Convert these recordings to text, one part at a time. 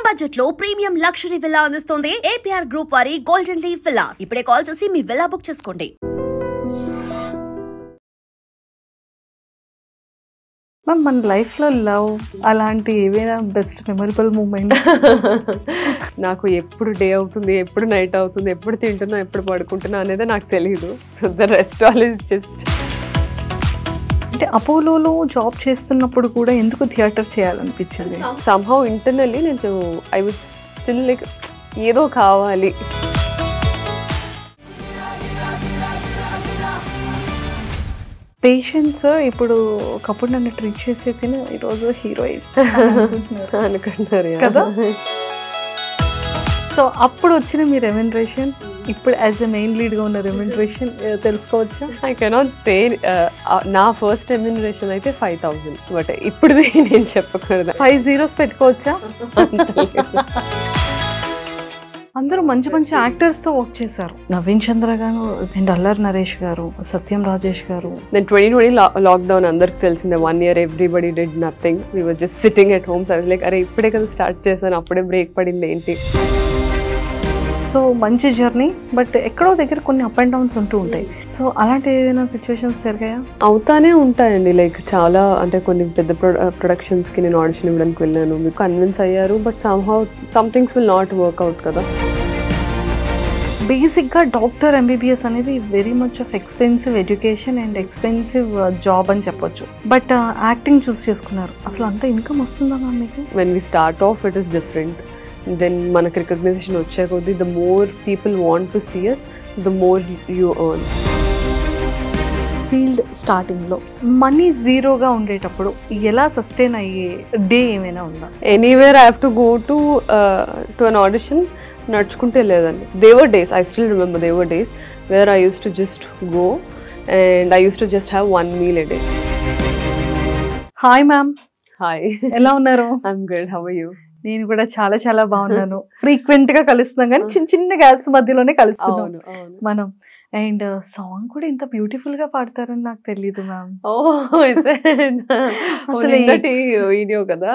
Premium budget లో premium luxury villa అందిస్తుంది APR group వారి గోల్డెన్ లీవ్ విల్లాస్. ఇప్పుడే కాల్ చేసి మీ విల్లా బుక్ చేసుకోండి. మన లైఫ్లో లవ్ అలాంటి ఏవైనా బెస్ట్ మెమరబుల్ మూమెంట్స్? నాకు ఎప్పుడు డే అవుతుంది, ఎప్పుడు నైట్ అవుతుంది, ఎప్పుడు తింటున్నా, ఎప్పుడు పడుకుంటున్నా అనేది నాకు తెలియదు. So the rest all is just. అంటే అపోలోలో జాబ్ చేస్తున్నప్పుడు కూడా ఎందుకు థియేటర్ చేయాలనిపించింది? సమ్హౌ ఇంటర్నల్లీ నేను ఐ వాజ్ స్టిల్ లైక్ ఏదో కావాలి. పేషెంట్స్ ఇప్పుడు ఒకప్పుడు నన్ను ట్రీట్ చేసే తిని ఈరోజు హీరోయిన్ అనుకుంటున్నారు కదా. సో అప్పుడు వచ్చిన మీ రెమ్యునరేషన్, ఇప్పుడు యాజ్ ఎ మెయిన్ లీడ్గా ఉన్న రెమ్యునరేషన్ తెలుసుకోవచ్చా? I cannot say. నా ఫస్ట్ రెమ్యునరేషన్ అయితే 5,000. బట్ ఇప్పుడు నేను చెప్పకూడదు. 5 zeros పెట్టుకోవచ్చా? అందరూ మంచి మంచి యాక్టర్స్తో వర్క్ చేశారు. నవీన్ చంద్ర గారు అండ్ అల్లరి నరేష్ గారు, సత్యం రాజేష్ గారు. నేను 2020 లాక్డౌన్ అందరికి తెలిసిందే. 1 year everybody did nothing. We were just sitting at home. So like అరే ఇప్పుడే కదా స్టార్ట్ చేశాను, అప్పుడే బ్రేక్ పడింది ఏంటి. సో మంచి జర్నీ, బట్ ఎక్కడో దగ్గర కొన్ని అప్ అండ్ డౌన్స్ ఉంటూ ఉంటాయి. సో అలాంటి ఏదైనా సిచ్యువేషన్స్ జరిగాయా? అవుతానే ఉంటాయండి. లైక్ చాలా అంటే కొన్ని పెద్ద ప్రొడక్షన్స్కి నేను ఆడిషన్ ఇవ్వడానికి వెళ్ళాను, మీకు కన్విన్స్ అయ్యారు, but some things will not work out కదా. బేసిక్గా డాక్టర్ ఎంబీబీఎస్ అనేది very much of expensive education and expensive job అని చెప్పొచ్చు. బట్ యాక్టింగ్ చూస్ చేసుకున్నారు. అసలు అంత ఇన్కమ్ వస్తుందా మ్యామ్ మీకు? When we start of it is different. Then మనకు రికగ్నైజేషన్ వచ్చే కొద్దీ the more people want to see us, the more you earn. Field స్టార్టింగ్లో మనీ జీరోగా ఉండేటప్పుడు ఎలా సస్టైన్ అయ్యే డే ఏమైనా ఉందా? Anywhere I have to go to an audition. నడుచుకుంటే లేదండి. They were days, I still remember they were days where I use to just go and I use to just have 1 meal a day. Hi ma'am. Hi, ఎలా ఉన్నారు? I'm good. How are you? నేను కూడా చాలా చాలా బాగున్నాను. Frequent గా కలుస్తున్నాం కానీ చిన్న చిన్న గ్యాప్స్ మధ్యలోనే కలుస్తున్నాం మనం. అండ్ సాంగ్ కూడా ఇంత బ్యూటిఫుల్ గా పాడతారని నాకు తెలియదు మ్యామ్. అసలు వీడియో కదా.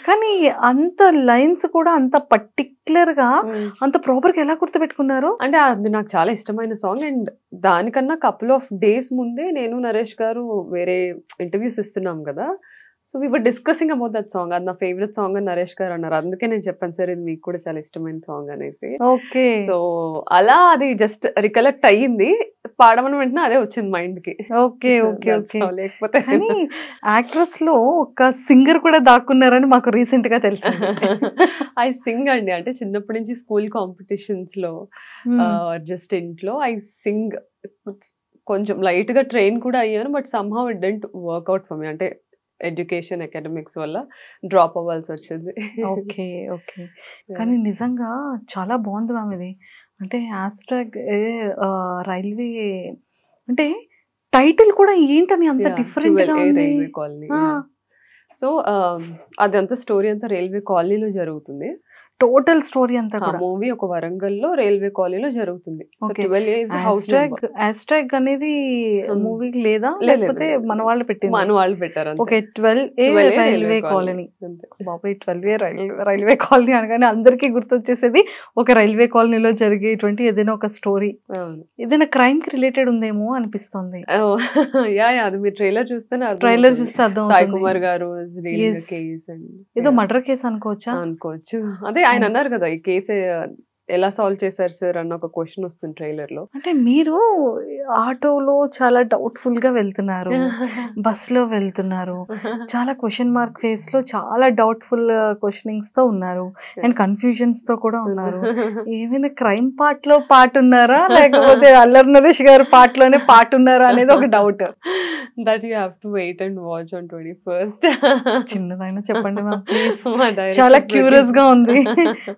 కానీ అంత లైన్స్ కూడా అంత పర్టిక్యులర్ గా అంత ప్రాపర్ గా ఎలా గుర్తుపెట్టుకున్నారు? అంటే అది నాకు చాలా ఇష్టమైన సాంగ్. అండ్ దానికన్నా కపుల్ ఆఫ్ డేస్ ముందే నేను నరేష్ గారు వేరే ఇంటర్వ్యూస్ ఇస్తున్నాం కదా. So we were discussing about that song. అది నా ఫేవరెట్ సాంగ్ అని నరేష్ గారు అన్నారు. అందుకే నేను చెప్పాను సార్ ఇది మీకు కూడా చాలా ఇష్టమైన సాంగ్ అనేసి. ఓకే. సో అలా అది జస్ట్ రికలెక్ట్ అయ్యింది. పాడమని వెంటనే అదే వచ్చింది మైండ్ కి. Okay okay okay. లేకపోతే యాక్ట్రెస్ లో ఒక సింగర్ కూడా దాక్కున్నారని మాకు రీసెంట్ గా తెలుసు. ఐ సింగ్ అండి. అంటే చిన్నప్పటి నుంచి స్కూల్ కాంపిటీషన్స్ లో జస్ట్ ఇంట్లో ఐ సింగ్. కొంచెం లైట్ గా ట్రైన్ కూడా అయ్యాను, but somehow it didn't work out for me. అంటే ఎడ్యుకేషన్ అకాడమిక్స్ వల్ల డ్రాప్ అవ్వాల్సి వచ్చింది. Okay okay. కానీ నిజంగా చాలా బాగుంది మ్యామ్ ఇది. అంటే హ్యాష్ట్యాగ్ రైల్వే అంటే టైటిల్ కూడా ఏంటని అంత డిఫరెంట్ గా ఉంది. Railway colony. సో అదంతా స్టోరీ అంతా రైల్వే కాలనీలో జరుగుతుంది. టోటల్ స్టోరీ అంతా కూడా మూవీ ఒక వరంగల్లో రైల్వే కాలనీలో జరుగుతుంది. హ్యాష్ట్యాగ్ అనేది మూవీకి లేదా లేకపోతే మన వాళ్ళు పెట్టింది? మన వాళ్ళు పెట్టారు. Okay, 12A railway colony. బాబాయ్ 12A రైల్వే కాలనీ అనగానే అందరికీ గుర్తొచ్చేసేది ఒక రైల్వే కాలనీలో జరిగేటువంటి ఏదైనా ఒక స్టోరీ. ఏదైనా క్రైమ్ కి రిలేటెడ్ ఉందేమో అనిపిస్తుంది. అది మీరు ట్రైలర్ చూస్తే అర్థం. సాయి కుమార్ గారు ఏదో మర్డర్ కేసు అనుకోవచ్చా? అనుకోవచ్చు. అదే ఆయన అన్నారు కదా, ఈ కేసు ఎలా సాల్వ్ చేశారు సార్ అన్న ఒక క్వశ్చన్ వస్తుంది ట్రైలర్ లో. అంటే మీరు ఆటోలో చాలా డౌట్ఫుల్ గా వెళ్తున్నారు, బస్ లో వెళ్తున్నారు, చాలా క్వశ్చన్ మార్క్ ఫేస్ లో చాలా డౌట్ఫుల్ క్వశ్చనింగ్స్ తో ఉన్నారు అండ్ కన్ఫ్యూజన్స్ తో కూడా ఉన్నారు. ఏమైనా క్రైమ్ పార్ట్ లో పార్ట్ ఉన్నారా లేకపోతే అల్లరి నరేష్ గారు పార్ట్ లోనే పార్ట్ ఉన్నారా అనేది ఒక doubt. That you have to wait and watch on 21st. చిన్నదైనా చెప్పండి మ్యామ్ ప్లీజ్, చాలా క్యూరియస్ గా ఉంది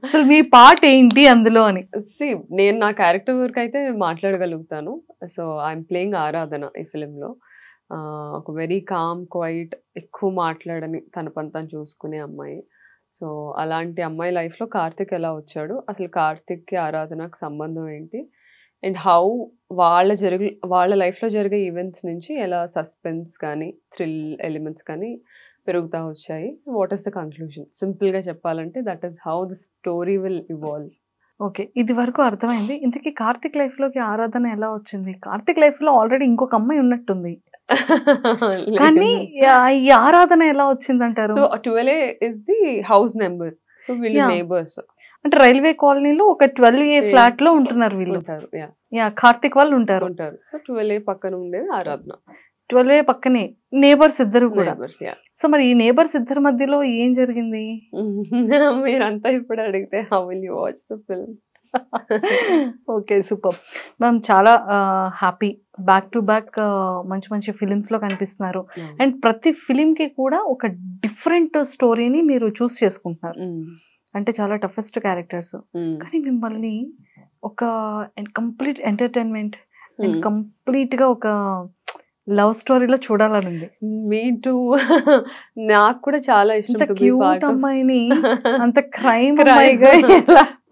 అసలు మీ పార్ట్ ఏంటి అందులో అని. నేను నా క్యారెక్టర్ వర్క్ అయితే మాట్లాడగలుగుతాను. సో ఐఎమ్ ప్లేయింగ్ ఆరాధన ఈ ఫిలింలో. ఒక వెరీ కామ్ క్వైట్, ఎక్కువ మాట్లాడని, తన పని తను చూసుకునే అమ్మాయి. సో అలాంటి అమ్మాయి లైఫ్లో కార్తిక్ ఎలా వచ్చాడు, అసలు కార్తిక్కి ఆరాధనకు సంబంధం ఏంటి, అండ్ హౌ వాళ్ళ లైఫ్లో జరిగే ఈవెంట్స్ నుంచి ఎలా సస్పెన్స్ కానీ థ్రిల్ ఎలిమెంట్స్ కానీ పెరుగుతూ వచ్చాయి. What is the conclusion? సింపుల్గా చెప్పాలంటే that is how the story will evolve. Okay. ఇది వరకు అర్థమైంది. ఇంతకీ కార్తిక్ లైఫ్‌లోకి ఆరాధన ఎలా వచ్చింది? కార్తిక్ లైఫ్‌లో ఆల్రెడీ ఇంకొక అమ్మాయి ఉన్నట్టుంది. కానీ ఈ ఆరాధన ఎలా వచ్చిందంటారు? So 12A is the house number. So వీళ్ళు Yeah. neighbors అంటే రైల్వే కాలనీలో ఒక 12A ఫ్లాట్ లో ఉంటున్నారు వీళ్ళు. ఉంటారు. కార్తిక్ వాళ్ళు ఉంటారు. సో 12A పక్కన ఉండేది ఆరాధన. 12A పక్కనే నేబర్స్ ఇద్దరు కూడా. Neighbors, yeah. సో మరి ఈ నేబర్స్ ఇద్దరి మధ్యలో ఏం జరిగింది? మీరంతా ఇప్పుడు అడిగితే how will you watch the film? Okay, super ma'am. చాలా హ్యాపీ. బ్యాక్ టు బ్యాక్ మంచి మంచి ఫిలిమ్స్ లో కనిపిస్తున్నారు. అండ్ ప్రతి ఫిలిం కి కూడా ఒక డిఫరెంట్ స్టోరీని మీరు చూస్ చేసుకుంటున్నారు. అంటే చాలా టఫెస్ట్ క్యారెక్టర్స్, కానీ మిమ్మల్ని ఒక కంప్లీట్ ఎంటర్టైన్మెంట్ అండ్ కంప్లీట్ గా ఒక లవ్ స్టోరీలో చూడాలనుంది. మీ టూ. నాకు కూడా చాలా అంత ఇష్టం క్యూట్ అమ్మాయిని అంత క్రైమ్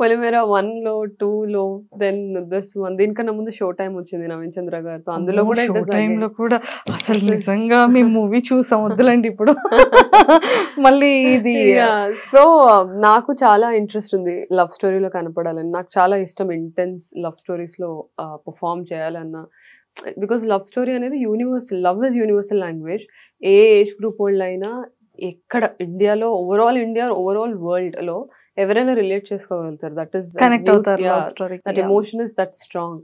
పొలిమేర 1 లో 2 లో దెన్ దిస్ వన్. దీనికన్నా ముందు షో టైం వచ్చింది నవీన్ చంద్ర గారితో. అందులో కూడా షో టైమ్ లో కూడా అసలు నిజంగా మేము మూవీ చూసాం. వద్దులండి ఇప్పుడు మళ్ళీ ఇది. సో నాకు చాలా ఇంట్రెస్ట్ ఉంది లవ్ స్టోరీలో కనపడాలని. నాకు చాలా ఇష్టం ఇంటెన్స్ లవ్ స్టోరీస్ లో పర్ఫామ్ చేయాలన్నా. బికాస్ లవ్ స్టోరీ అనేది universal. Love is universal language. A age group వాళ్ళు అయినా ఎక్కడ ఇండియాలో ఓవరాల్ వరల్డ్ లో ఎవరైనా రిలేట్ చేసుకోగలుగుతారు. దట్ ఈస్ కనెక్ట్ అవుతారు. That emotion is that strong.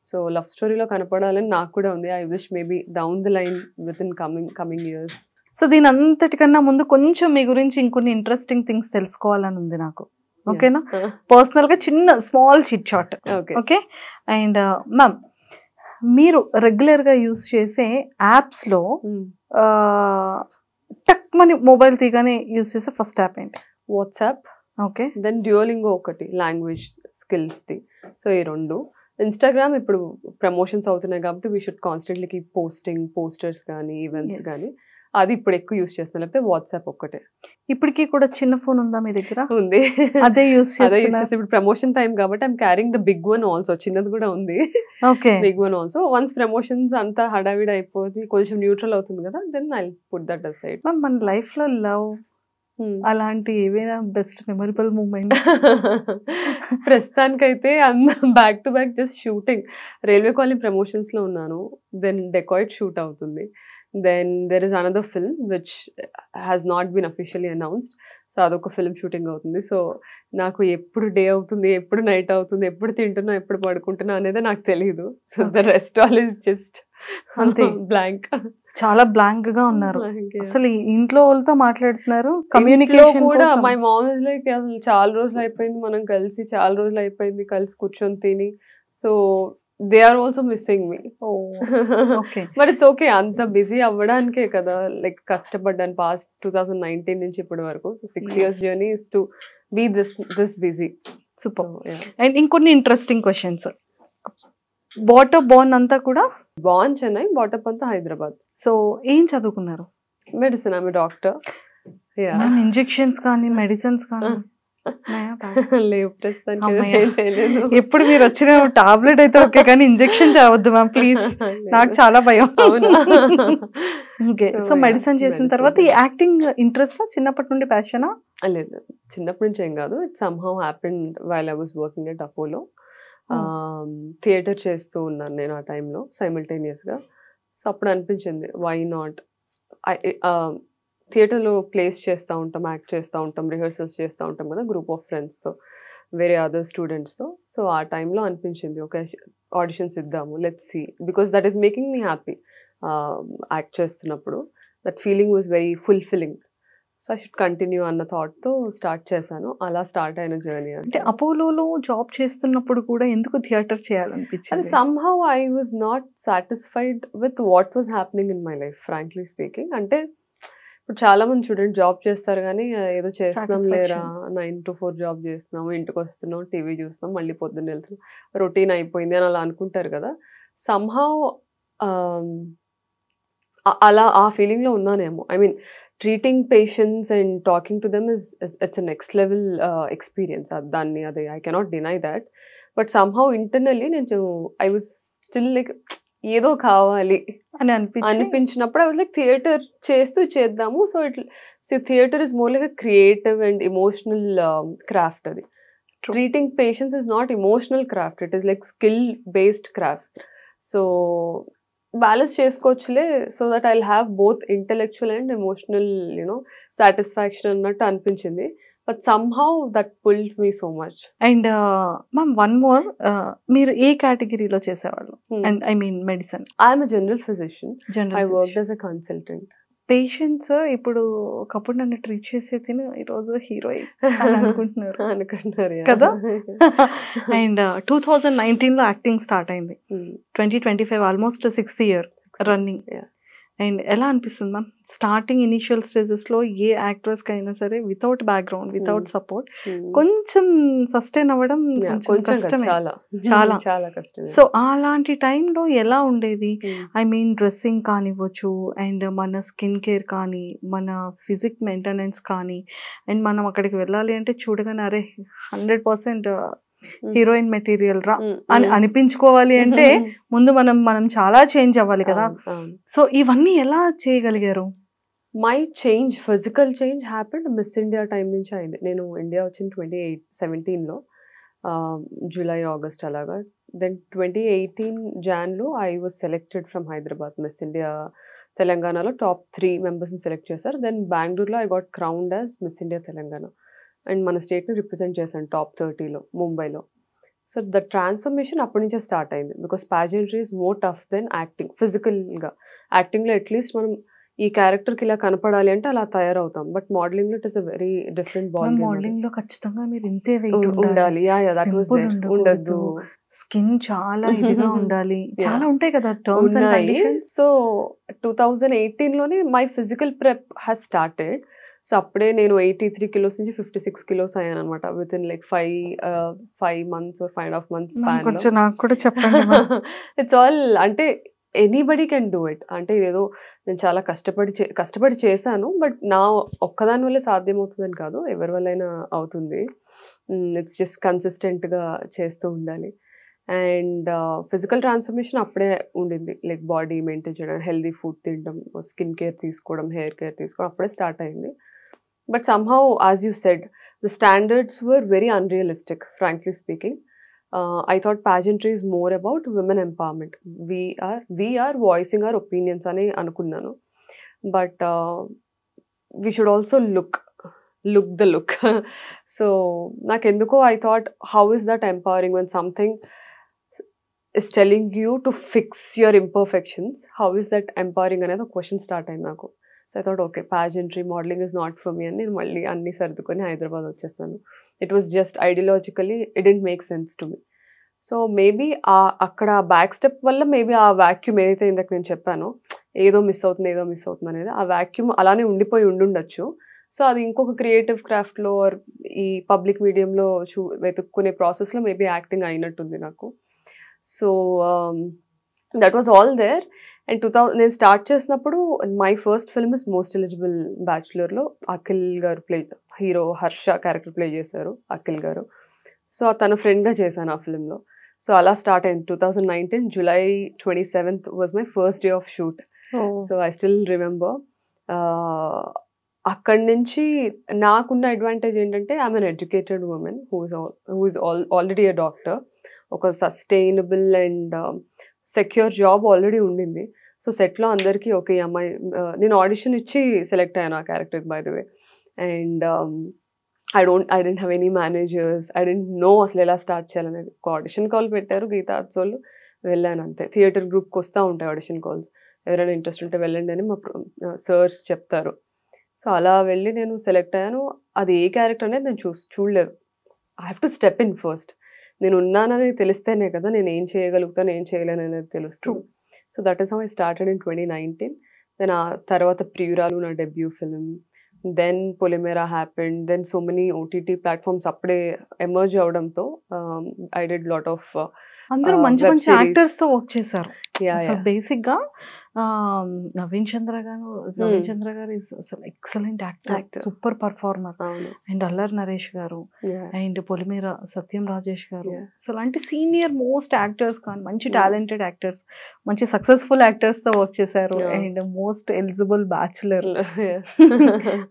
So love స్టోరీలో కనపడాలని నాకు కూడా ఉంది. I wish maybe down the line with in coming years. So దీని అంతటికన్నా ముందు కొంచెం మీ గురించి ఇంకొన్ని ఇంట్రెస్టింగ్ థింగ్స్ తెలుసుకోవాలని ఉంది నాకు. ఓకేనా? పర్సనల్ గా చిన్న small chit chat. Okay. And ma'am, మీరు రెగ్యులర్ గా యూస్ చేసే యాప్స్ లో టక్ మని మొబైల్ తీగానే యూస్ చేసే ఫస్ట్ యాప్ ఏంటి? వాట్సాప్. ఓకే. దెన్ డ్యూలింగో ఒకటి లాంగ్వేజ్ స్కిల్స్ది. సో ఈ 2. ఇన్స్టాగ్రామ్ ఇప్పుడు ప్రమోషన్స్ అవుతున్నాయి కాబట్టి we should constantly keep posting posters కానీ ఈవెంట్స్ కానీ. అది ఇప్పుడు ఎక్కువ యూస్ చేస్తాను. లేకపోతే వాట్సాప్ ఒక్కటే. ఇప్పటికీ కూడా చిన్న ఫోన్ ఉందా మీ దగ్గర? ఉంది. అదే యూస్ చేస్తున్నారు. ఇప్పుడు ప్రమోషన్ టైం కాబట్టి I'm carrying the big one also. చిన్నది కూడా ఉంది. Okay. Big one also. Once promotions అంతా హడావిడి అయిపోతుంది, కొంచెం న్యూట్రల్ అవుతుంది కదా, then I put that aside. మన లైఫ్ లో లవ్ అలాంటి ఏవైనా బెస్ట్ మెమరబుల్ మూమెంట్స్? ప్రస్తుతానికైతే back to back just shooting. Railway colony promotions లో ఉన్నాను. దెన్ డెకాయిట్ షూట్ అవుతుంది. Then there is another film which has not been officially announced. So అదొక film shooting అవుతుంది. సో నాకు ఎప్పుడు డే అవుతుంది, ఎప్పుడు నైట్ అవుతుంది, ఎప్పుడు తింటున్నా, ఎప్పుడు పడుకుంటున్నా అనేది నాకు తెలియదు. So the rest all is just అంతే బ్లాంక్. చాలా బ్లాంక్ గా ఉన్నారు. అసలు ఇంట్లో వాళ్ళతో మాట్లాడుతున్నారు, కమ్యూనికేషన్ కూడా. మై మామ్ ఇస్ లైక్ అసలు చాలా రోజులు అయిపోయింది మనం కలిసి, చాలా రోజులు అయిపోయింది కలిసి కూర్చొని తిని. So they are also missing me. Okay. But it's okay. అంత బిజీ అవ్వడానికే కదా లైక్ కష్టపడ్డాను పాస్ట్ 2019 నుంచి ఇప్పటి వరకు. So 6 years journey is to be this busy. Super. And ఇంకొన్ని ఇంట్రెస్టింగ్ క్వశ్చన్స్. బాటప్ బోర్న్ అంతా కూడా బార్న్ చెన్నై, బాటప్ అంతా హైదరాబాద్. సో ఏం చదువుకున్నారు? మెడిసిన్. ఆమె డాక్టర్. ఇంజెక్షన్స్ కానీ మెడిసిన్స్ కానీ లేవు ప్రస్తుతానికి. ఎప్పుడు మీరు వచ్చిన టాబ్లెట్ అయితే ఓకే, కానీ ఇంజెక్షన్ చావద్దు మ్యామ్ ప్లీజ్, నాకు చాలా భయం. ఓకే. సో మెడిసిన్ చేసిన తర్వాత ఈ యాక్టింగ్ ఇంట్రెస్ట్ చిన్నప్పటి నుండి ప్యాషనా? లేదు, చిన్నప్పటి నుంచి ఏం కాదు. It somehow happened while I was working at Apollo. Theatre చేస్తూ ఉన్నాను నేను ఆ టైంలో సైమల్టేనియస్గా. సో అప్పుడు అనిపించింది వై నాట్. థియేటర్లో ప్లేస్ చేస్తూ ఉంటాం, యాక్ట్ చేస్తూ ఉంటాం, రిహర్సల్స్ చేస్తూ ఉంటాం కదా గ్రూప్ ఆఫ్ ఫ్రెండ్స్తో, వేరే అదర్ స్టూడెంట్స్తో. సో ఆ టైంలో అనిపించింది ఓకే ఆడిషన్స్ ఇద్దాము, let's see, because that is making me happy. Act చేస్తున్నప్పుడు that feeling was very fulfilling. So I should continue అన్న థాట్తో స్టార్ట్ చేశాను. అలా స్టార్ట్ అయిన జర్నీ. అంటే అపోలోలో జాబ్ చేస్తున్నప్పుడు కూడా ఎందుకు థియేటర్ చేయాలనిపించింది? అది somehow I was not satisfied with what was happening in my life frankly speaking. అంటే ఇప్పుడు చాలా మంది చూడండి జాబ్ చేస్తారు కానీ ఏదో చేస్తున్నాం లేరా, 9 to 4 జాబ్ చేస్తున్నాము, ఇంటికి వస్తున్నాం, టీవీ చూస్తున్నాం, మళ్ళీ పొద్దున్న వెళ్తున్నాం, రొటీన్ అయిపోయింది అని అలా అనుకుంటారు కదా. సమ్హౌ అలా ఆ ఫీలింగ్లో ఉన్నానేమో. I mean treating patients and talking to them it's a next level experience. దాన్ని అది I cannot deny that. But somehow internally నేను ఐ వాజ్ స్టిల్ లైక్ ఏదో కావాలి అని అనిపించినప్పుడు I was like థియేటర్ చేస్తూ చేద్దాము. So theatre is more like creative and emotional craft. అది treating patients is not emotional craft, it is like skill based craft. So balance చేసుకోవచ్చులే, so that I will have both intellectual and emotional satisfaction అన్నట్టు అనిపించింది. But somehow that pulled me so much. And ma'am one more, మీరు ఏ కేటగిరీలో చేసేవాళ్ళు? And I mean medicine. I'm general physician. I work as a consultant. Patients ఇప్పుడు ఒకప్పుడు నన్ను treat చేసే తిని ఈరోజు హీరోయిన్ అనుకుంటున్నారు కదా. అండ్ 2019లో యాక్టింగ్ స్టార్ట్ అయింది, 2025 almost 6th year running. And ఎలా అనిపిస్తుంది మ్యామ్ స్టార్టింగ్ ఇనిషియల్ స్టేజెస్లో ఏ యాక్ట్రెస్కి అయినా సరే వితౌట్ బ్యాక్గ్రౌండ్ వితౌట్ సపోర్ట్ కొంచెం సస్టైన్ అవ్వడం కష్టమే, చాలా కష్టం. సో అలాంటి టైంలో ఎలా ఉండేది? ఐ మీన్ డ్రెస్సింగ్ కానివ్వచ్చు, అండ్ మన స్కిన్ కేర్ కానీ, మన ఫిజిక్ మెయింటెనెన్స్ కానీ, అండ్ మనం అక్కడికి వెళ్ళాలి అంటే చూడగానే అరే 100% హీరోయిన్ మెటీరియల్ రా అని అనిపించుకోవాలి అంటే ముందు మనం చాలా చేంజ్ అవ్వాలి కదా. సో ఇవన్నీ ఎలా చేయగలిగారు? My change, physical change happened Miss India time నుంచి అయింది. నేను ఇండియా వచ్చిన 2017లో జూలై ఆగస్ట్ అలాగా. దెన్ 2018 జాన్లో I was selected from Hyderabad. Miss India తెలంగాణలో టాప్ 3 మెంబర్స్ని సెలెక్ట్ చేశారు. దెన్ బెంగళూరులో I got crowned as Miss India Telangana. And మన స్టేట్ని రిప్రజెంట్ చేశాను టాప్ 30లో ముంబైలో. సో ద ట్రాన్స్ఫర్మేషన్ అప్పటి నుంచే స్టార్ట్ అయింది. Because ప్యాజెంట్రీ is more tough than acting. ఫిజికల్గా యాక్టింగ్లో అట్లీస్ట్ మనం ఈ క్యారెక్టర్కి ఇలా కనపడాలి అంటే అలా తయారవుతాం, బట్ మోడలింగ్లో it is a very different ball. మోడలింగ్లో ఖచ్చితంగా మీరు ఇంతే వెయిట్ ఉండాలి, ఉండద్దు, స్కిన్ చాలా ఇదిగా ఉండాలి, చాలా ఉంటాయి కదా టర్మ్స్ అండ్ కండిషన్స్. సో 2018లోనే my physical prep has started. So అప్పుడే నేను 83 kilos నుంచి 56 kilos అయ్యాను అనమాట within like 5 months or 5.5 months కొంచెం నాకు కూడా చెప్పండి. ఇట్స్ ఆల్ అంటే ఎనీబడి కెన్ డూ ఇట్. అంటే ఏదో నేను చాలా కష్టపడి చేశాను, బట్ నా ఒక్కదాని వల్లే సాధ్యమవుతుందని కాదు, ఎవరి వల్లైనా అవుతుంది. ఇట్స్ జస్ట్ కన్సిస్టెంట్గా చేస్తూ ఉండాలి. అండ్ ఫిజికల్ ట్రాన్స్ఫర్మేషన్ అప్పుడే ఉండింది, లైక్ బాడీ మెయింటైన్ చేయడం, హెల్దీ ఫుడ్ తినడం, స్కిన్ కేర్ తీసుకోవడం, హెయిర్ కేర్ తీసుకోవడం అప్పుడే స్టార్ట్ అయింది. But somehow, as you said, the standards were very unrealistic, frankly speaking. I thought pageantry is more about women empowerment. We are voicing our opinions ani anukunnanu. But we should also look the look. So, nakenduko I thought, how is that empowering when something is telling you to fix your imperfections? How is that empowering? Another question start ayindi naku. So I thought, okay, pageantry, modeling is not for me. And నేను మళ్ళీ అన్ని సర్దుకొని హైదరాబాద్ వచ్చేసాను. It was just ideologically it didn't make sense to me. So maybe అక్కడ back step వల్ల maybe ఆ vacuum ఏదైతే ఇందాక నేను చెప్పానో ఏదో మిస్ అవుతుంది అనేది, ఆ వ్యాక్యూమ్ అలానే ఉండిపోయి ఉండుండొచ్చు. సో అది ఇంకొక క్రియేటివ్ క్రాఫ్ట్లో ఆర్ ఈ పబ్లిక్ మీడియంలో వెతుక్కునే ప్రాసెస్లో మేబీ యాక్టింగ్ అయినట్టుంది నాకు. So that was all there. And నేను స్టార్ట్ చేసినప్పుడు my first film is Most Eligible బ్యాచులర్లో Akhil garu hero Harsha character play చేశారు అఖిల్ గారు. సో తన ఫ్రెండ్గా చేశాను ఆ ఫిల్మ్లో. సో అలా స్టార్ట్ అయింది. 2019 July 27th was my first day of shoot. So I still remember. అక్కడి నుంచి నాకున్న అడ్వాంటేజ్ ఏంటంటే I'm an educated woman who is already a doctor. ఒక sustainable and secure job already ఉండింది. సో సెట్లో అందరికీ ఓకే ఈ అమ్మాయి, నేను ఆడిషన్ ఇచ్చి సెలెక్ట్ అయ్యాను ఆ క్యారెక్టర్కి by the way. And I didn't have any managers, I didn't know అసలు ఎలా స్టార్ట్ చేయాలనేది. ఒక ఆడిషన్ కాల్ పెట్టారు గీతా అత్సోళ్ళు, వెళ్ళాను అంతే. థియేటర్ గ్రూప్కి వస్తూ ఉంటాయి ఆడిషన్ కాల్స్, ఎవరైనా ఇంట్రెస్ట్ ఉంటే వెళ్ళండి అని మా సర్స్ చెప్తారు. సో అలా వెళ్ళి నేను సెలెక్ట్ అయ్యాను. అది ఏ క్యారెక్టర్ అనేది నేను చూడలేదు. I have to step in first. నేను ఉన్నానని తెలిస్తేనే కదా నేను ఏం చేయగలుగుతాను ఏం చేయలేను అనేది తెలుస్తుంది. So that is how I started in 2019. Then ఆ తర్వాత ప్రియురాలు నా debut film, then Polimera happened, then so many OTT platforms అప్పుడే ఎమర్జ్ అవడంతో ఐ డిడ్ లాట్ ఆఫ్ అందరూ మంచి మంచి యాక్టర్స్ తో వర్క్ చేశారు. బేసిక్ గా నవీన్ చంద్ర గారు ఇస్ అసలు excellent actor, Actor. Super performer. అవును. అండ్ అల్లరి నరేష్ గారు Yeah. అండ్ పొలిమేర సత్యం రాజేష్ గారు, Yeah. అసలు అంటే సీనియర్ మోస్ట్ యాక్టర్స్ కానీ మంచి టాలెంటెడ్ యాక్టర్స్, మంచి సక్సెస్ఫుల్ యాక్టర్స్ తో వర్క్ చేశారు. Yeah. And most eligible bachelor. Yeah.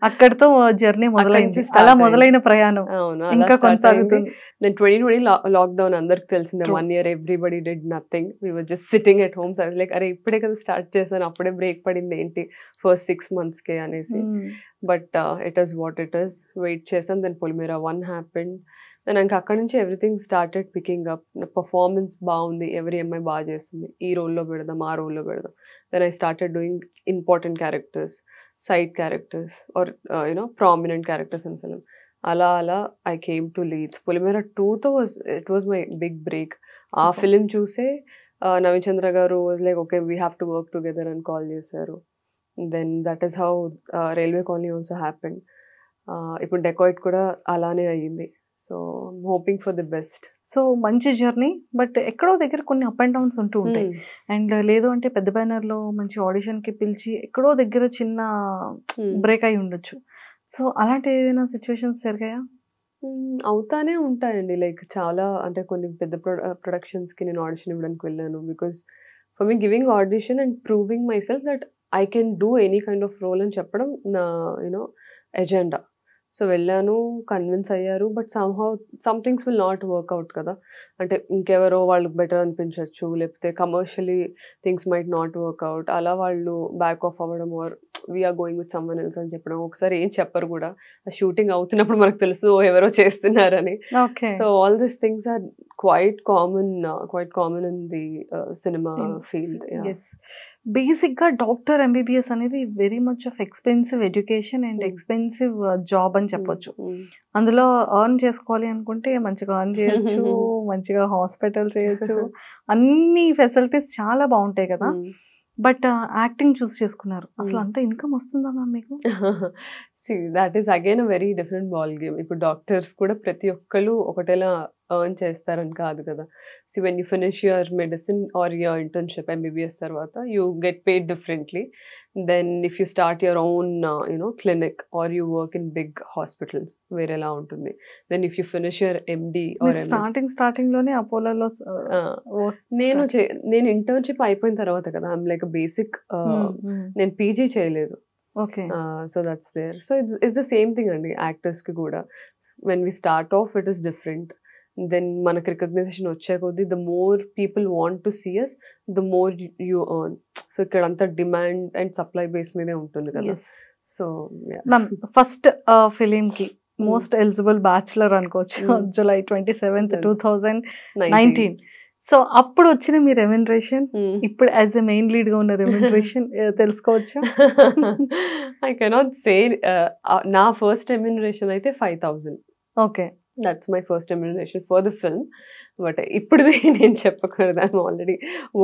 అక్కడితో జర్నీ మొదలైంది, నుంచి start అలా అయింది. మొదలైన ప్రయాణం అవును, ఇంకా అలా start కొనసాగుతుంది. అయింది. Then 2020 లాక్డౌన్ అందరికి తెలిసిందే. True. 1 year everybody did nothing. We were just sitting at home. So I was like, అరే ఇప్పుడే కదా స్టార్ట్ చేశాను, అప్పుడే బ్రేక్ పడింది ఏంటి ఫస్ట్ 6 months కే అనేసి. But it is what it is. Wait చేసాం. Then Polimera 1 happened. దెన్ ఇంకా అక్కడ నుంచి everything started picking up. Performance బాగుంది, ఎవరి అమ్మాయి బాగా చేస్తుంది, ఈ రోల్లో పెడదాం, ఆ రోల్లో పెడదాం. Then I started doing important characters, side characters or prominent characters in film. అలా I came to leads. Polimera 2తో it was my big break. ఆ Super. ఫిలిం చూసే Naveen Chandra garu was like okay we have to work together అని call చేశారు. Then that is how Railway Colony also happened. ఇప్పుడు Dacoit కూడా అలానే అయ్యింది. So hoping for the best. So మంచి journey, but ఎక్కడో దగ్గర కొన్ని అప్ అండ్ డౌన్స్ ఉంటూ ఉంటాయి. అండ్ లేదు అంటే పెద్ద బ్యానర్ లో మంచి ఆడిషన్ కి పిలిచి ఎక్కడో దగ్గర చిన్న బ్రేక్ అయి ఉండొచ్చు. సో అలాంటి ఏదైనా సిచ్యువేషన్స్ జరిగాయా? అవుతానే ఉంటాయండి. లైక్ చాలా అంటే కొన్ని పెద్ద ప్రొడక్షన్స్కి నేను ఆడిషన్ ఇవ్వడానికి వెళ్ళాను. Because for me giving audition and proving my self that I can do any kind of role అని చెప్పడం నా ఎజెండా. సో వెళ్ళాను, కన్విన్స్ అయ్యారు. But some things will not work out కదా. అంటే ఇంకెవరో వాళ్ళకి బెటర్ అనిపించవచ్చు, లేకపోతే commercially things might not work out. అలా వాళ్ళు బ్యాక్ ఆఫ్ అవ్వడం or we're going with someone else అని చెప్పడం. ఒకసారి ఏం చెప్పరు కూడా, ఆ షూటింగ్ అవుతున్నప్పుడు మనకు తెలుసు ఎవరో చేస్తున్నారని. So all these things are quite common in the cinema field. Basic గా డాక్టర్ ఎంబీబీఎస్ అనేది very much of expensive education and expensive job అని చెప్పొచ్చు. అందులో ఎర్న్ చేసుకోవాలి అనుకుంటే మంచిగా ఎర్న్ చేయొచ్చు, మంచిగా హాస్పిటల్ చేయొచ్చు, అన్ని ఫెసిలిటీస్ చాలా బాగుంటాయి కదా. బట్ యాక్టింగ్ చూస్ చేసుకున్నారు, అసలు అంత ఇన్కమ్ వస్తుందా మ్యామ్ మీకు? That is again a very different ball game. ఇప్పుడు డాక్టర్స్ కూడా ప్రతి ఒక్కళ్ళు ఒకటేలా ఎర్న్ చేస్తారని కాదు కదా. So when you finish your medicine or your internship MBBS తర్వాత యూ గెట్ పేడ్ డిఫరెంట్లీ. Then if you start your own clinic or you work in big hospitals వేరేలా ఉంటుంది. Then if you finish your MD or starting లోనే అపోలోలో నేను internship అయిపోయిన తర్వాత కదా. ఐఎమ్ లైక్ బేసిక్, నేను పీజీ చేయలేదు. So that's there. So it's the same thing అండి యాక్టర్స్ కి కూడా. When we start of it is different. Then మనకు రికగ్నైజేషన్ వచ్చే కొద్దీ the more people want to see us, the more you earn. So ఇక్కడ అంతా demand and supply base మీదే ఉంటుంది కదా. సో ఫస్ట్ ఫిలిం కి మోస్ట్ ఎలిజిబుల్ బ్యాచులర్ అనుకోవచ్చు, జూలై 27th, 2019. సో అప్పుడు వచ్చిన మీ రెమ్యునరేషన్, ఇప్పుడు యాజ్ ఎ మెయిన్ లీడ్ గా ఉన్న రెమ్యునరేషన్ తెలుసుకోవచ్చా? I cannot say. నా ఫస్ట్ రెమ్యునరేషన్ అయితే 5,000. Okay, that's my first remuneration for the film. But ఇప్పుడు నేను చెప్పకూడదు, I'm already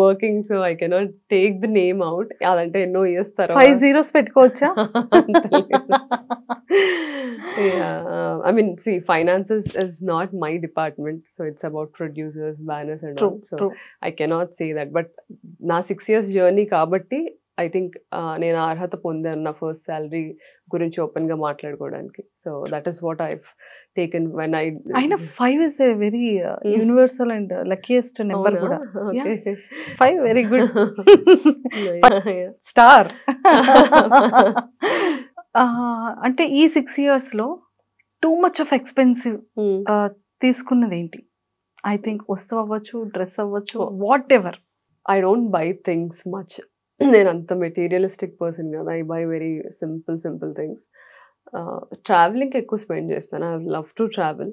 working, so I cannot take the name out. అదంటే ఎన్నో ఇయర్స్ తర్వాత 5 zeros పెట్టుకోవచ్చా? I mean, see, finances is not my department, so it's about producers, banners and all. So I cannot say that. But na 6 years journey kabatti, I think నేను అర్హత పొందాను నా first salary గురించి open గా మాట్లాడుకోవడానికి. So that is what I taken when I. అయినా 5 is a very universal and luckiest number కూడా. 5 very good. Star. అంటే ఈ 6 years లో టూ మచ్ ఆఫ్ ఎక్స్పెన్సివ్ తీసుకున్నది ఏంటి? ఐ థింక్ వస్తువు అవ్వచ్చు, డ్రెస్ అవ్వచ్చు, whatever. I don't buy things much. నేను అంత మెటీరియలిస్టిక్ పర్సన్ కదా. I buy very simple things. ట్రావెలింగ్కి ఎక్కువ స్పెండ్ చేస్తాను. I love to travel.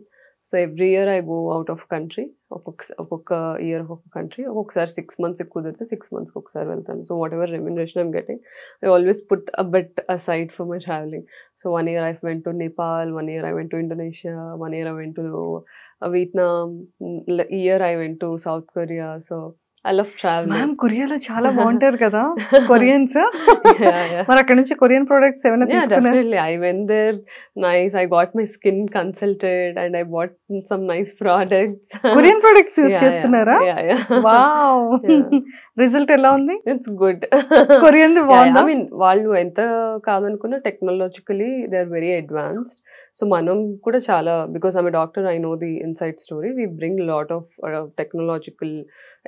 So every year I go out of country. ఒక్కొక్క ఇయర్ ఒక్కొక్క కంట్రీ. ఒక్కొక్కసారి 6 months కుదిరితే 6 months ఒకసారి వెళ్తాను. So whatever remuneration I'm getting, I always put a bit aside for my traveling. So 1 year I went to Nepal, 1 year I went to Indonesia, 1 year I went to Vietnam, year I went to South Korea. So I love traveling. Ma'am కొరియాలో చాలా బాగుంటారు కదా Koreans. మరి అక్కడ నుంచి Korean products ఏమైనా తీసుకున్నారా? Definitely. I went there. Nice. I got my skin consulted and I bought some nice products. Korean products use చేస్తున్నారా? Yeah. వావ్. రిజల్ట్ ఎలా ఉంది? It's good. కొరియన్ బాగుందా? ఐ మీన్ వాళ్ళు ఎంత కాదనుకున్నా technologically they are very advanced. So మనం కూడా చాలా, because I'm doctor, I know the inside story. We bring lot of technological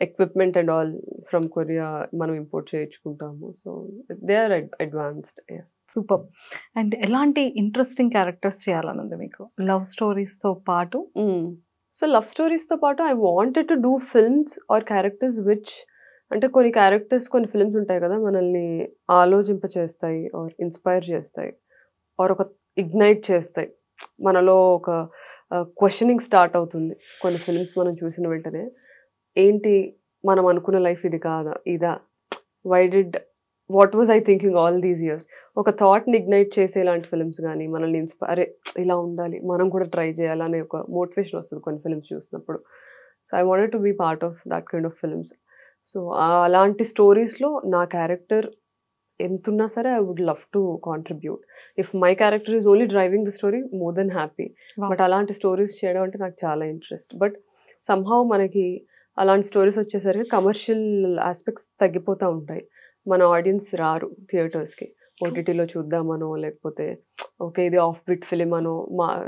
equipment and all from Korea మనం ఇంపోర్ట్ చేయించుకుంటాము. So they are advanced. Super. And ఎలాంటి interesting characters చేయాలని ఉంది మీకు love స్టోరీస్తో పాటు? సో లవ్ స్టోరీస్తో పాటు I wanted to do films or characters which, అంటే కొన్ని క్యారెక్టర్స్ కొన్ని ఫిల్మ్స్ ఉంటాయి కదా మనల్ని ఆలోచింపచేస్తాయి ఆర్ ఇన్స్పైర్ చేస్తాయి ఆర్ ఒక ఇగ్నైట్ చేస్తాయి, మనలో ఒక క్వశ్చనింగ్ స్టార్ట్ అవుతుంది. కొన్ని ఫిల్మ్స్ మనం చూసిన వెంటనే ఏంటి మనం అనుకున్న లైఫ్ ఇది కాదా, ఇదా, what was I thinking all these years, ఒక థాట్ని ఇగ్నైట్ చేసే ఇలాంటి ఫిల్మ్స్ కానీ మనల్ని అరే ఇలా ఉండాలి మనం కూడా ట్రై చేయాలనే ఒక మోటివేషన్ వస్తుంది కొన్ని ఫిల్మ్స్ చూసినప్పుడు. So I wanted to be part of that kind of films. So అలాంటి స్టోరీస్లో నా క్యారెక్టర్ ఎంతున్నా సరే I would love to contribute. If my character is only driving the story more than happy. But అలాంటి stories చేయడం అంటే నాకు చాలా ఇంట్రెస్ట్. బట్ సమ్హౌ మనకి అలాంటి స్టోరీస్ వచ్చేసరికి కమర్షియల్ ఆస్పెక్ట్స్ తగ్గిపోతూ ఉంటాయి. మన ఆడియన్స్ రారు థియేటర్స్కి, ఓటీటీలో చూద్దామనో లేకపోతే ఓకే ఇది ఆఫ్ బిట్ ఫిలిం అనో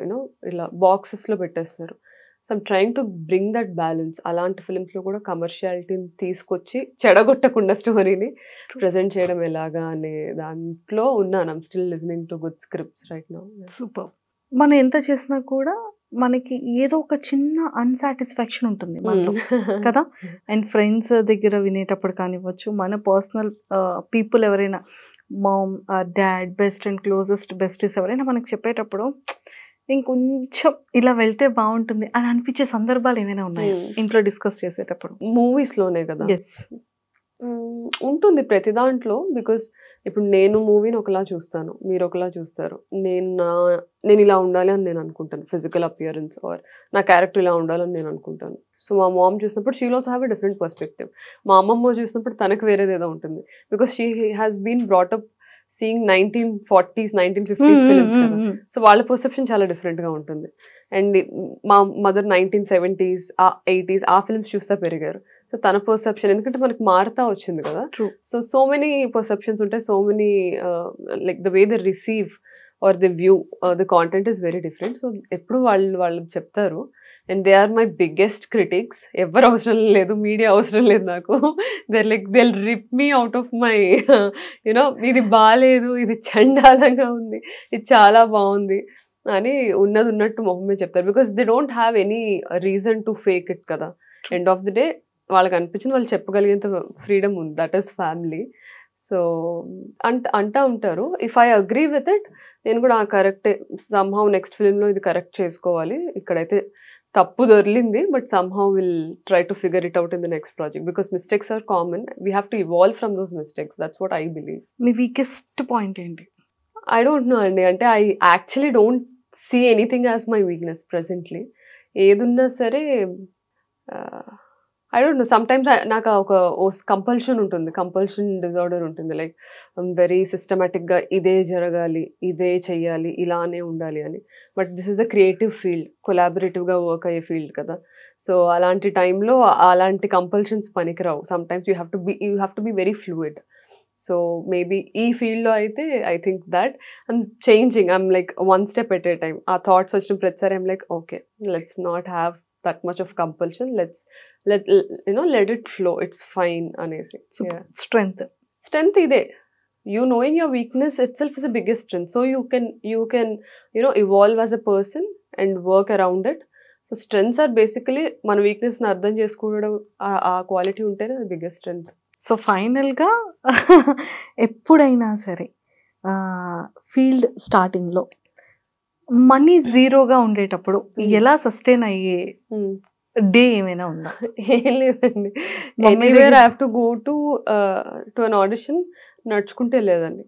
యూనో ఇలా బాక్సెస్లో పెట్టేస్తారు. So I'm trying to bring that balance. అలాంటి ఫిలిమ్స్లో కూడా కమర్షియాలిటీని తీసుకొచ్చి చెడగొట్టకుండా స్టోరీని ప్రజెంట్ చేయడం ఎలాగా అనే దాంట్లో ఉన్నాను. I'm still listening to good scripts right now. Super. మనం ఎంత చేసినా కూడా మనకి ఏదో ఒక చిన్న అన్సాటిస్ఫాక్షన్ ఉంటుంది మనలో కదా. అండ్ ఫ్రెండ్స్ దగ్గర వినేటప్పుడు కానివ్వచ్చు, మన పర్సనల్ పీపుల్ ఎవరైనా mom, dad, best and closest besties ఎవరైనా మనకు చెప్పేటప్పుడు ఇంకొంచెం ఇలా వెళ్తే బాగుంటుంది అని అనిపించే సందర్భాలు ఏమైనా ఉన్నాయి ఇంట్లో డిస్కస్ చేసేటప్పుడు? మూవీస్లోనే కదా. ఎస్, ఉంటుంది ప్రతి దాంట్లో. బికాస్ ఇప్పుడు నేను మూవీని ఒకలా చూస్తాను, మీరు ఒకలా చూస్తారు. నేను ఇలా ఉండాలి అని నేను అనుకుంటాను, ఫిజికల్ అపియరెన్స్ ఆర్ నా క్యారెక్టర్ ఇలా ఉండాలని నేను అనుకుంటాను. సో మా మామ్ చూసినప్పుడు she also have a different perspective. మా అమ్మమ్మ చూసినప్పుడు తనకు వేరేది ఏదో ఉంటుంది. Because she has been brought up seeing 1940s 1950s films కదా. సో వాళ్ళ పర్సెప్షన్ చాలా డిఫరెంట్గా ఉంటుంది. అండ్ మా మదర్ 1970s 80s ఆ ఫిల్మ్స్ చూస్తా పెరిగారు. సో తన పర్సెప్షన్ ఎందుకంటే మనకి మారుతా వచ్చింది కదా. సో మెనీ పర్సెప్షన్స్ ఉంటాయి, so many like the way they receive or the view they content is very different. So ఎప్పుడు వాళ్ళకి చెప్తారు. And they are my biggest critics. ఎవరు అవసరం లేదు, మీడియా అవసరం లేదు నాకు. They rip me out of my you know ఇది బాగాలేదు, ఇది చండాలంగా ఉంది, ఇది చాలా బాగుంది అని ఉన్నది ఉన్నట్టు మొహమే చెప్తారు. Because they don't have any reason to fake it కదా. ఎండ్ ఆఫ్ ది డే వాళ్ళకి అనిపించింది వాళ్ళు చెప్పగలిగేంత ఫ్రీడమ్ ఉంది. That is family. సో అంటా ఉంటారు. If I agree with it, నేను కూడా కరెక్టే, సమ్హౌ నెక్స్ట్ ఫిలింలో ఇది కరెక్ట్ చేసుకోవాలి, ఇక్కడైతే తప్పు దొరికింది, but somehow will try to figure it out in the next project. Because mistakes are common, we have to evolve from those mistakes. That's what I believe. మీ వీకెస్ట్ పాయింట్ ఏంటి? I don't know అండి. అంటే I actually don't see anything as my weakness presently. ఏదున్నా సరే I don't no, sometimes నాకు ఒక compulsion ఉంటుంది, compulsion disorder ఉంటుంది. లైక్ వెరీ సిస్టమేటిక్గా ఇదే జరగాలి, ఇదే చెయ్యాలి, ఇలానే ఉండాలి అని. But this is a creative field, కొలాబరేటివ్గా వర్క్ అయ్యే ఫీల్డ్ కదా. సో అలాంటి టైంలో అలాంటి కంపల్షన్స్ పనికిరావు. Sometimes you have to be very fluid. So maybe ఈ ఫీల్డ్లో అయితే ఐ థింక్ దట్ ఐమ్ చేంజింగ్. I'm like one step at a time. ఆ థాట్స్ వచ్చిన ప్రతిసారి I'm like okay, let's not have that much of compulsion, let it flow, it's fine anesi. Strength ide, you knowing your weakness itself is the biggest strength. So you can evolve as a person and work around it. So strengths are basically మన weakness ని అర్థం చేసుకోవడం, ఆ quality ఉంటేనే the biggest strength. So ఫైనల్గా ఎప్పుడైనా సరే field స్టార్టింగ్లో మనీ జీరోగా ఉండేటప్పుడు ఎలా సస్టైన్ అయ్యే డే ఏమైనా ఉందా? ఏం లేదండి. Anywhere I have to go to an audition, నడుచుకుంటే లేదండి.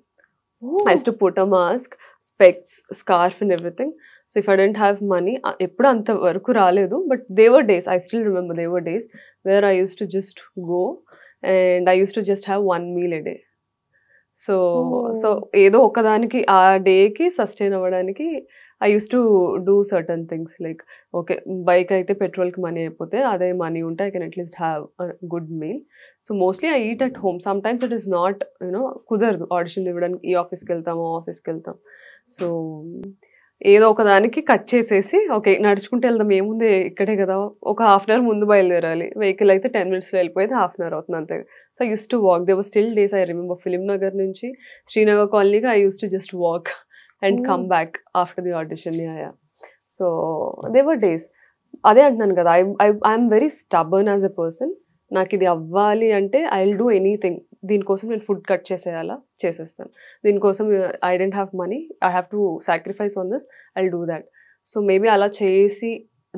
I have to put a mask, specs, scarf and everything. So if I don't have money, ఎప్పుడు అంత వరకు రాలేదు, but they were days, I still remember they were days where I use to just go and I use to just have 1 meal a day. సో ఏదో ఒకదానికి ఆ డేకి sustain అవ్వడానికి I used to do certain things like, okay, bike అయితే పెట్రోల్కి money అయిపోతే అదే మనీ ఉంటే I can at least have a good meal. So mostly I eat at home. Sometimes it is not, కుదరదు ఆడిషన్ ఇవ్వడానికి, ఈ ఆఫీస్కి వెళ్తాము ఆఫీస్కి వెళ్తాం. సో ఏదో ఒక దానికి కట్ చేసేసి ఓకే నడుచుకుంటూ వెళ్దాం, ఏముంది ఇక్కడే కదా, ఒక హాఫ్ అన్ అవర్ ముందు బయలుదేరాలి, వెహికల్ అయితే 10 minutesలో వెళ్ళిపోతే హాఫ్ అన్ అవర్ అవుతుంది అంతే. So I use to walk. They were still days I remember Film Nagar నుంచి శ్రీనగర్ కాలనీగా I use to just walk and come back after the audition. So they were days. అదే అంటున్నాను కదా, I'm very stubborn as a person. నాకు ఇది అవ్వాలి అంటే I will do anything. దీనికోసం నేను ఫుడ్ కట్ చేసేయాలా, చేసేస్తాను. దీనికోసం I don't have money, I have to sacrifice on this, I will do that. So maybe అలా చేసి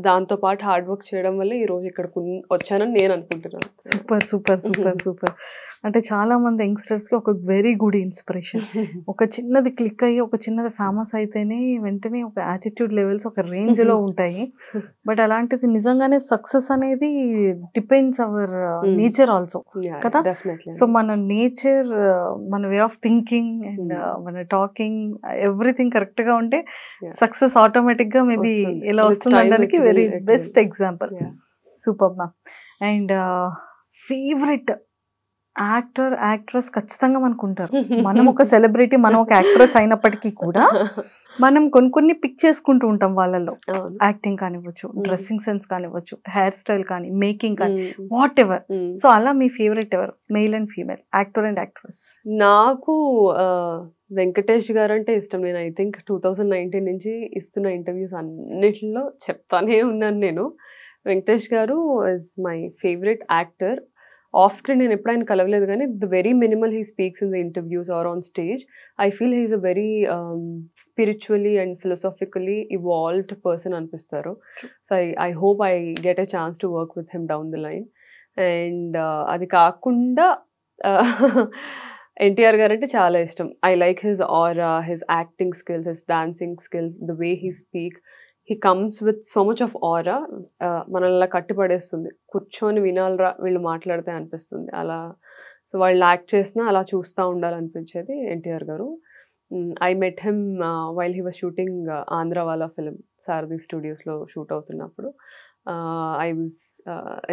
దాంతోపాటు హార్డ్ వర్క్ చేయడం వల్ల ఈరోజు ఇక్కడికి వచ్చానని నేను అనుకుంటున్నాను. Super super super super. అంటే చాలా మంది యంగ్స్టర్స్కి ఒక వెరీ గుడ్ ఇన్స్పిరేషన్. ఒక చిన్నది క్లిక్ అయ్యి ఒక చిన్నది ఫేమస్ అయితేనే వెంటనే ఒక యాటిట్యూడ్ లెవెల్స్ ఒక రేంజ్లో ఉంటాయి. బట్ అలాంటిది నిజంగానే సక్సెస్ అనేది డిపెండ్స్ అవర్ నేచర్ ఆల్సో కదా. సో మన నేచర్, మన వే ఆఫ్ థింకింగ్ అండ్ మన టాకింగ్ ఎవ్రీథింగ్ కరెక్ట్గా ఉంటే సక్సెస్ ఆటోమేటిక్గా మేబీ ఎలా వస్తుందనడానికి very best example. Super ma'am. And favourite actor, actress ఖచ్చితంగా మనకు ఉంటారు. మనం ఒక సెలబ్రిటీ, మనం ఒక యాక్ట్రెస్ అయినప్పటికీ కూడా మనం కొన్ని పిక్ చేసుకుంటూ ఉంటాం వాళ్ళలో. యాక్టింగ్ కానివ్వచ్చు, డ్రెస్సింగ్ సెన్స్ కానివ్వచ్చు, హెయిర్ స్టైల్ కానీ, మేకింగ్ కానీ, వాట్ ఎవర్. సో అలా మీ ఫేవరెట్ ఎవరు, male and female, actor and actress? నాకు వెంకటేష్ గారు అంటే ఇష్టం. నేను ఐ థింక్ 2019 నుంచి ఇస్తున్న ఇంటర్వ్యూస్ అన్నిటిలో చెప్తానే ఉన్నాను నేను. వెంకటేష్ గారు is my favourite actor. Off screen నేను ఎప్పుడు ఆయన కలవలేదు, కానీ the very minimal he speaks in the interviews or on stage, I feel he is a very spiritually and philosophically evolved person అనిపిస్తారు. So I hope I get a chance to work with him down the line. And అది కాకుండా ఎన్టీఆర్ గారు అంటే చాలా ఇష్టం. I like his aura, his acting skills, his dancing skills, the way he speak. He comes with so much of ఆరా, మనల్ని కట్టిపడేస్తుంది. కూర్చొని వినాలరా వీళ్ళు మాట్లాడితే అనిపిస్తుంది అలా. సో వాళ్ళు యాక్ట్ చేసినా అలా చూస్తూ ఉండాలనిపించేది ఎన్టీఆర్ గారు. I met him while he was shooting Andhrawala film Sarathi స్టూడియోస్లో షూట్ అవుతున్నప్పుడు. I was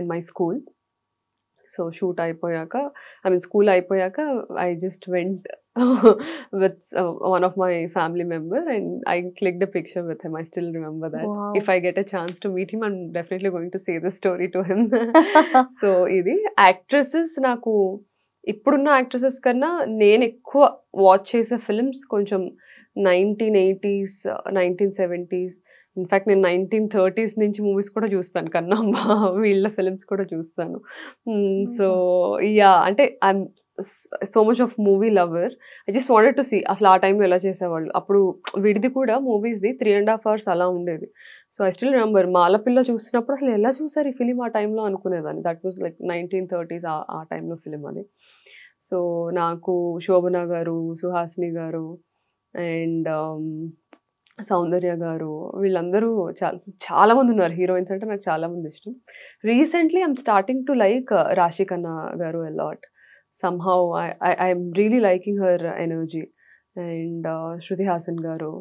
in my school. So shoot అయిపోయాక, ఐ మీన్ స్కూల్ అయిపోయాక I just went with one of my family member and I clicked a picture with him. I still remember that. Wow. If I get a chance to meet him, I'm definitely going to say this story to him. So ఇది actresses, నాకు ఇప్పుడున్న actresses కన్నా నేను ఎక్కువ watch చేసే films కొంచెం 1980s 1970s, in fact నేను 1930s నుంచి మూవీస్ కూడా చూస్తాను, కన్నా వీళ్ళ ఫిల్మ్స్ కూడా చూస్తాను. సో యా, అంటే I'm so much of movie lover. I just wanted to see అసలు ఆ టైంలో ఎలా చేసేవాళ్ళు. అప్పుడు విడిది కూడా మూవీస్ది 3.5 hours అలా ఉండేది. So I still remember Malapilla చూసినప్పుడు అసలు ఎలా చూసారు ఈ ఫిలిం ఆ టైంలో అనుకునేదాన్ని. దట్ వాజ్ లైక్ 1930s ఆ టైంలో ఫిలిం అది. సో నాకు శోభన గారు, సుహాసిని గారు అండ్ సౌందర్య గారు, వీళ్ళందరూ చాలా మంది ఉన్నారు. హీరోయిన్స్ అంటే నాకు చాలా మంది ఇష్టం. Recently I'm starting to like రాశి ఖన్నా గారు a lot. Somehow I'm really liking her energy. And Shruti Hassan garu.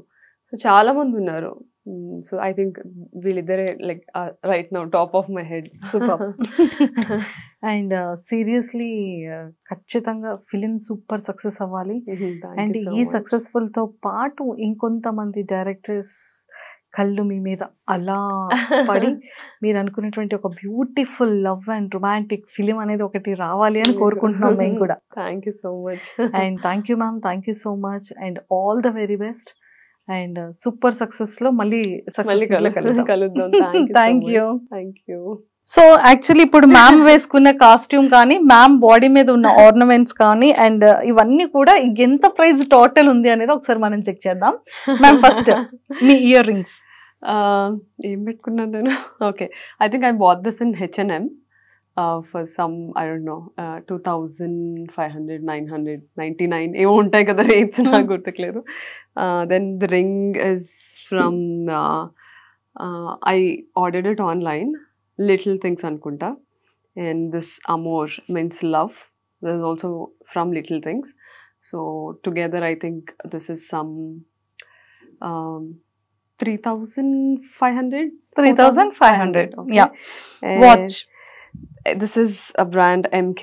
So చాలా మంది ఉన్నారు. సో ఐ థింక్ వీళ్ళిద్దరే like right now top of my head. Super. And seriously ఖచ్చితంగా film super success అవ్వాలి. And ఈ సక్సెస్ఫుల్తో పాటు ఇంకొంతమంది డైరెక్టర్స్ కళ్ళు మీ మీద అలా పడి మీరు అనుకునేటువంటి ఒక beautiful love and romantic film అనేది ఒకటి రావాలి అని కోరుకుంటున్నాం మేము కూడా. Thank you so much. And thank you ma'am, thank you so much and all the very best. And super success లో మళ్ళీ కలుద్దాం. Thank you. Thank you. So actually ఇప్పుడు మ్యామ్ వేసుకున్న కాస్ట్యూమ్ కానీ, మ్యామ్ బాడీ మీద ఉన్న ఆర్నమెంట్స్ కానీ, and ఇవన్నీ కూడా ఎంత ప్రైస్ టోటల్ ఉంది అనేది ఒకసారి మనం చెక్ చేద్దాం. మ్యామ్ ఫస్ట్ మీ ఇయర్ రింగ్స్ ఏం పెట్టుకున్నాను నేను? Okay, I think I bought this in H&M for some I don't know 2500 999 ఏమో ఉంటాయి కదా రేట్స్, నాకు గుర్తులేదు. Then the ring is from I ordered it online, little things అనుకుంటా. And this amor means love, this is also from little things. So together I think this is some 3,500. 3,500. Okay. Yeah. And Watch. This is a brand MK.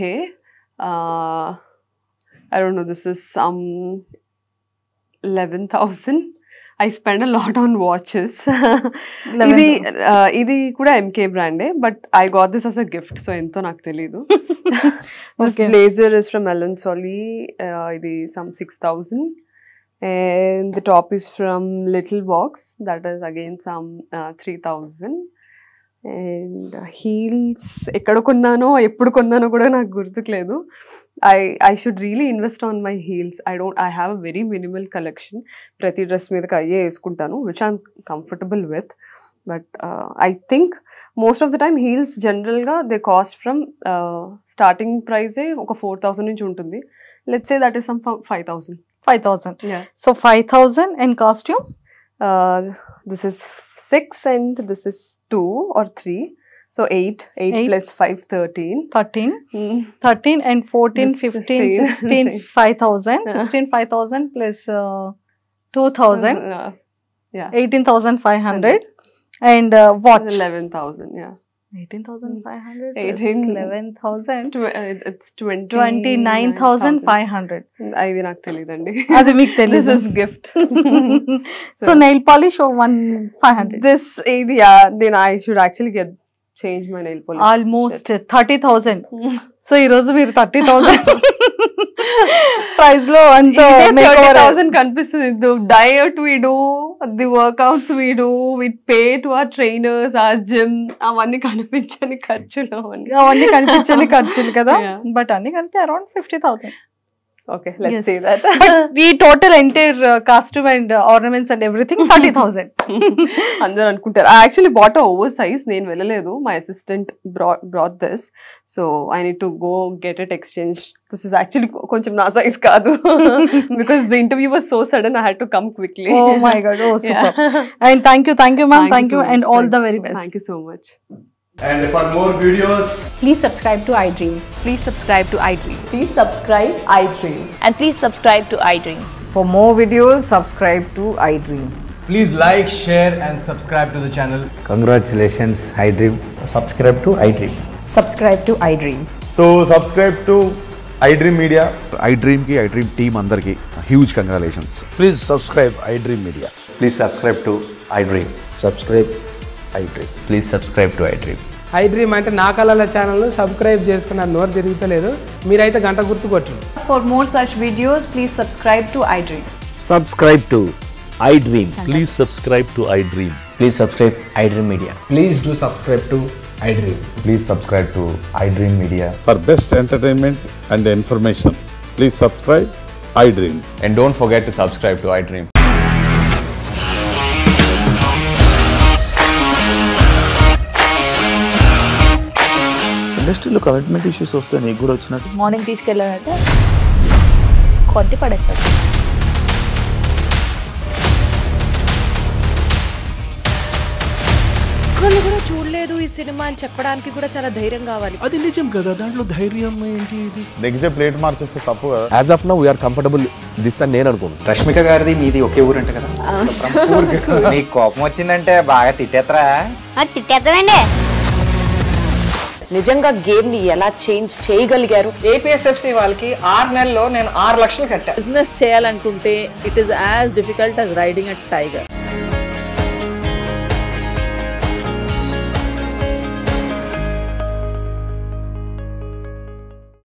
I don't know. This is some 11,000. I spend a lot on watches. ఇది కూడా MK brand, but I got this as a gift, so ఎంతో నాకు తెలీదు. This blazer is from Ellen Solly. ఇది some 6,000. And the top is from Little Box. That is again some 3,000. And heels ఎక్కడ కొన్నానో ఎప్పుడు కొన్నానో కూడా నాకు గుర్తుకులేదు. I should really invest on my heels. I have a very minimal collection. ప్రతి dress మీదకి అయ్యే వేసుకుంటాను, which I'm comfortable with. But I think most of the time heels generally they cost from starting price ఒక 4,000 నుంచి ఉంటుంది. Let's say that is some 5,000. 5,000. Yeah. So 5,000 and costume? This is 6 and this is 2 or 3. So 8 plus 5, 13. 13. 13 and 14, 15, 16, 5,000. 16, 5,000 plus 2,000. Yeah. 18,500. And watch. 11,000, yeah. 18,500 11,000. It's 29,500. అది నాకు తెలియదండి. అది మీకు తెలియదు. This is gift. So nail polish or 1,500. This then I should actually change my nail polish. Almost 30,000. So ఈ రోజు మీరు 30,000 price లో అంత 30,000 కనిపిస్తుంది. The diet we do, the workouts we do, we pay to our trainers, our gym, అవన్నీ కనిపించని ఖర్చులు. అవన్నీ కనిపించని ఖర్చులు కదా. బట్ అన్ని కలిపి around 50,000. Okay, let's say that. ఈ total entire costume and ornaments and everything 30,000. అందరూ అనుకుంటారు. I actually bought a oversize. నేను వెళ్ళలేదు. My assistant brought this. So I need to go get it exchanged. This is actually కొంచెం నా size కాదు. Because the interview was so sudden, I had to come quickly. Oh my God. Oh, super. And thank you ma'am. Thank you and all the very best. Thank you so much. And for more videos, please subscribe to iDream. Please subscribe to iDream. Please subscribe iDream. And please subscribe to iDream. For more videos, subscribe to iDream. please like, share and subscribe to the channel. Congratulations, iDream. Subscribe to iDream. Subscribe to iDream. So subscribe to iDream Media. iDream ki iDream team andarki huge congratulations. Please subscribe iDream Media. Please subscribe to iDream. Subscribe iDream. Please subscribe to iDream. iDream అంటే నా కళల channel subscribe చేసుకున్నారు, నోరు తిరుగుతలేదు, మీరైతే గంట గుర్తు కొట్టండి. For more such videos, please subscribe to iDream. Subscribe to iDream. Please subscribe to iDream. Please subscribe iDream Media. Please do subscribe to iDream. Please subscribe to iDream Media. For best entertainment and information, please subscribe iDream. And don't forget to subscribe to iDream. ఇండస్ట్రీలో commitment issues వస్తే నీకు కూడా వచ్చినట్టు. Morning తీసుకెళ్ళాలంటే కొట్టి పడేసాడు. ఒక్కళ్ళు కూడా చూడలేదు ఈ సినిమా అని చెప్పడానికి కూడా చాలా ధైర్యం కావాలి. అది నిజం కదా, దాంట్లో ధైర్యం ఏంటి? ఇది నెక్స్ట్ డే ప్లేట్ మార్చేస్తే తప్పు కదా. As of now we're comfortable this అని నేను అనుకుంటున్నాను. రష్మిక గారిది మీది ఒకే ఊరు అంట కదా. నీకు కోపం వచ్చిందంటే బాగా తిట్టేత్తరా? తిట్టేద్దామండి. నిజంగా గేమ్ ని ఎలా చేంజ్ చేయగలిగారు? ఏపీఎస్ఎఫ్సి వాళ్ళకి 6 నెలల్లో నేను 6 లక్షలు కట్టా. బిజినెస్ చేయాలనుకుంటే it is as difficult as riding a tiger.